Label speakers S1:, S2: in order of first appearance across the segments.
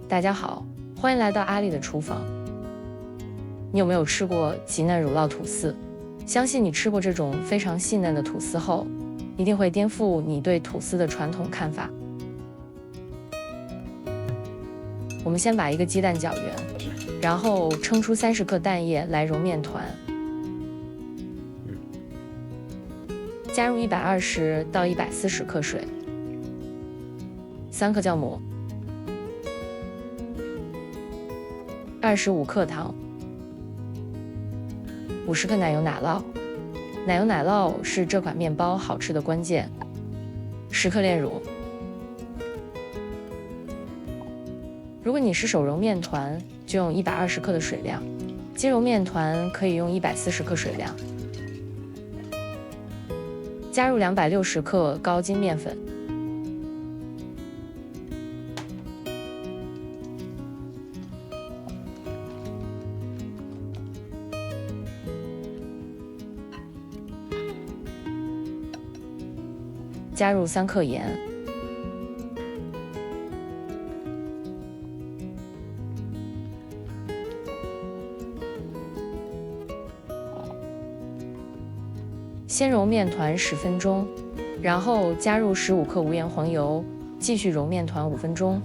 S1: 大家好，欢迎来到阿丽的厨房。你有没有吃过极嫩乳酪吐司？相信你吃过这种非常细嫩的吐司后，一定会颠覆你对吐司的传统看法。我们先把一个鸡蛋搅匀，然后称出30克蛋液来揉面团，加入120到140克水，3克酵母，25克糖，50克奶油奶酪。奶油奶酪是这款面包好吃的关键。10克炼乳。如果你是手揉面团，就用120克的水量；机揉面团可以用140克水量。加入260克高筋面粉。加入3克盐。先揉面团10分钟，然后加入15克无盐黄油，继续揉面团5分钟。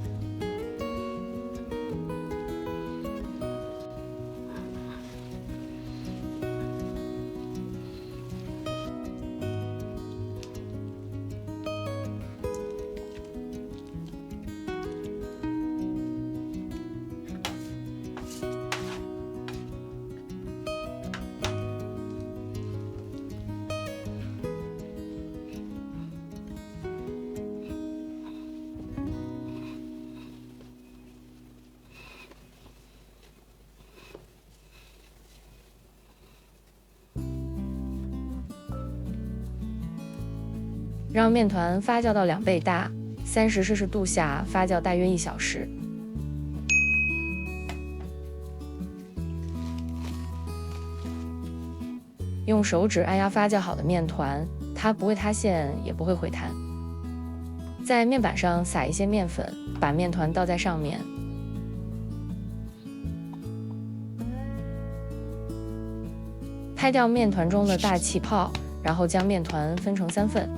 S1: 让面团发酵到2倍大，30摄氏度下发酵大约1小时。用手指按压发酵好的面团，它不会塌陷，也不会回弹。在面板上撒一些面粉，把面团倒在上面。拍掉面团中的大气泡，然后将面团分成3份。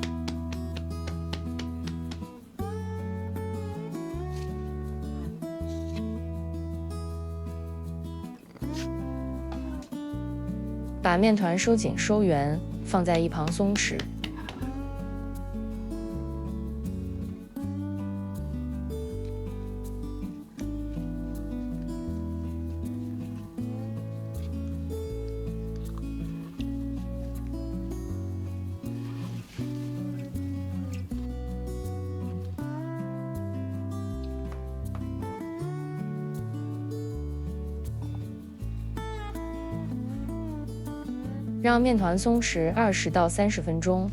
S1: 把面团收紧收圆，放在一旁松弛。让面团松弛20到30分钟。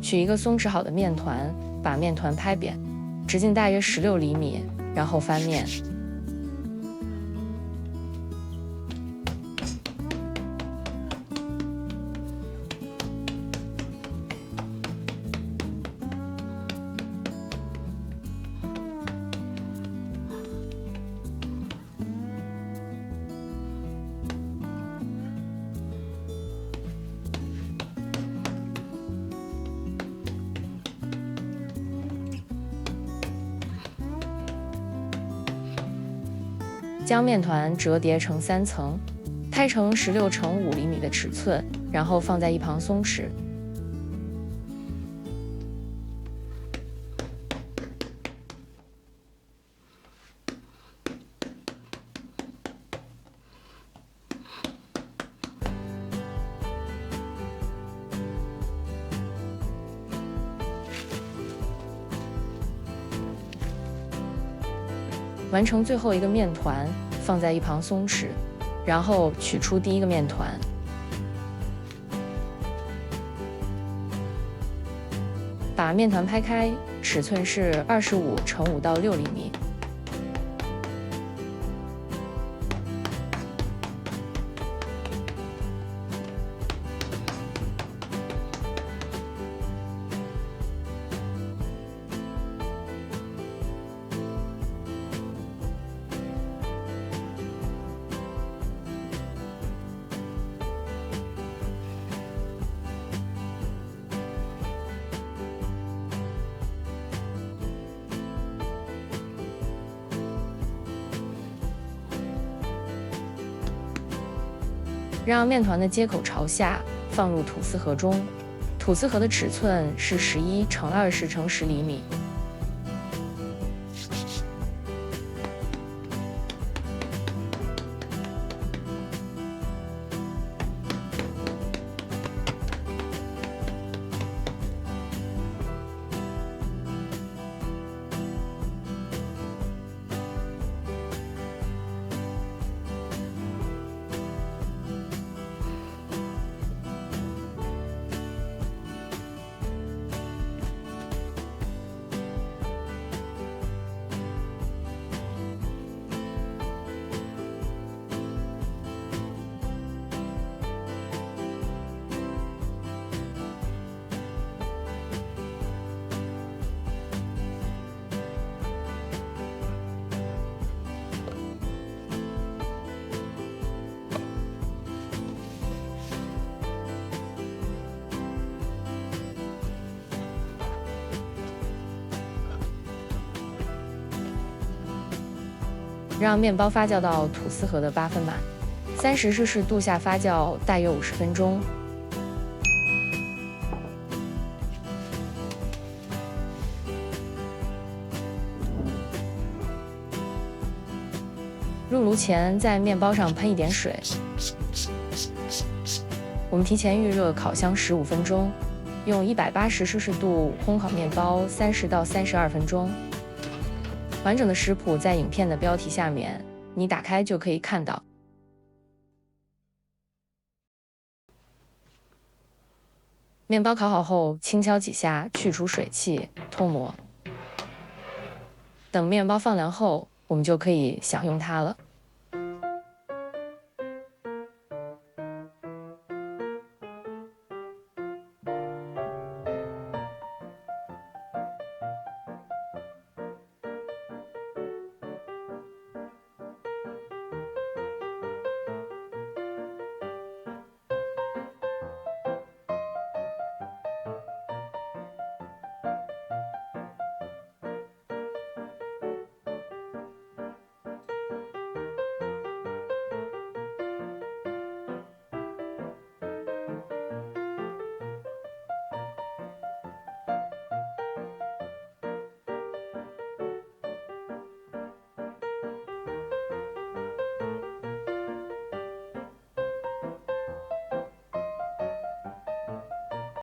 S1: 取一个松弛好的面团，把面团拍扁，直径大约16厘米，然后翻面。将面团折叠成3层，拍成16乘5厘米的尺寸，然后放在一旁松弛。完成最后一个面团，放在一旁松弛，然后取出第一个面团。把面团拍开，尺寸是25乘5到6厘米。让面团的接口朝下，放入吐司盒中。吐司盒的尺寸是11×20×10厘米。让面包发酵到吐司盒的8分满，30摄氏度下发酵大约50分钟。入炉前，在面包上喷一点水。我们提前预热烤箱15分钟，用180摄氏度烘烤面包30到32分钟。完整的食谱在影片的标题下面，你打开就可以看到。面包烤好后，轻敲几下去除水汽，脱模。等面包放凉后，我们就可以享用它了。